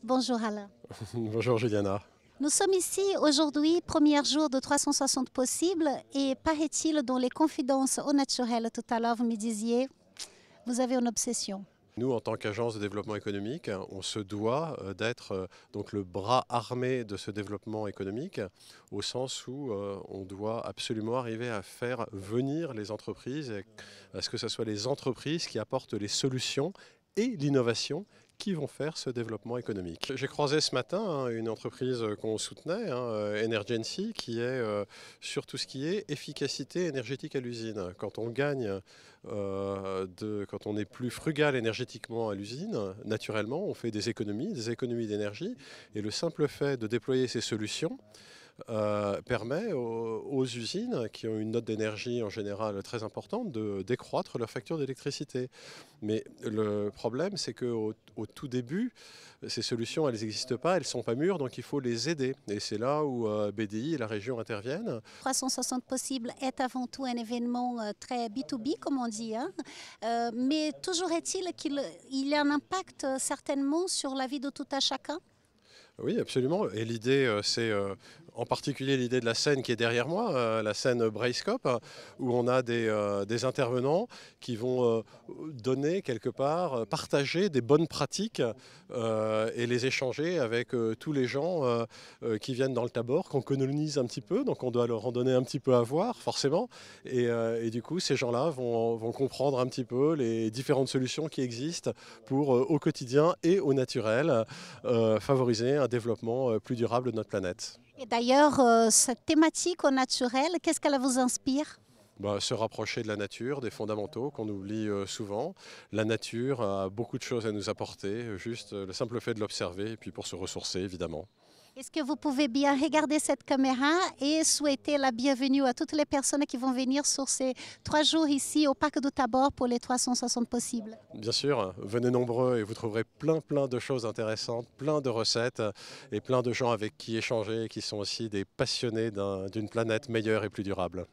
Bonjour Alain. Bonjour Juliana. Nous sommes ici aujourd'hui, premier jour de 360 possibles, et paraît-il dans les confidences au naturel tout à l'heure, vous me disiez, vous avez une obsession. Nous, en tant qu'agence de développement économique, on se doit d'être donc le bras armé de ce développement économique, au sens où on doit absolument arriver à faire venir les entreprises, et à ce que ce soit les entreprises qui apportent les solutions et l'innovation qui vont faire ce développement économique. J'ai croisé ce matin une entreprise qu'on soutenait, Energency, qui est sur tout ce qui est efficacité énergétique à l'usine. Quand on gagne, quand on est plus frugal énergétiquement à l'usine, naturellement, on fait des économies d'énergie, et le simple fait de déployer ces solutions permet aux usines qui ont une note d'énergie en général très importante de décroître leur facture d'électricité. Mais le problème, c'est qu'au tout début, ces solutions, elles n'existent pas, elles ne sont pas mûres, donc il faut les aider. Et c'est là où BDI et la région interviennent. 360 possibles est avant tout un événement très B2B, comme on dit, hein. Mais toujours est-il qu'il y a un impact certainement sur la vie de tout un chacun. Oui, absolument. Et l'idée, c'est en particulier l'idée de la scène qui est derrière moi, la scène Braillescope, où on a des intervenants qui vont donner quelque part, partager des bonnes pratiques et les échanger avec tous les gens qui viennent dans le Tabor, qu'on colonise un petit peu, donc on doit leur en donner un petit peu à voir, forcément. Et du coup, ces gens-là vont comprendre un petit peu les différentes solutions qui existent pour, au quotidien et au naturel, favoriser un développement plus durable de notre planète. Et d'ailleurs, cette thématique au naturel, qu'est-ce qu'elle vous inspire? Se rapprocher de la nature, des fondamentaux qu'on oublie souvent. La nature a beaucoup de choses à nous apporter, juste le simple fait de l'observer, et puis pour se ressourcer évidemment. Est-ce que vous pouvez bien regarder cette caméra et souhaiter la bienvenue à toutes les personnes qui vont venir sur ces 3 jours ici au Parc du Tabor pour les 360 possibles? Bien sûr, venez nombreux et vous trouverez plein de choses intéressantes, plein de recettes et plein de gens avec qui échanger, qui sont aussi des passionnés d'une planète meilleure et plus durable.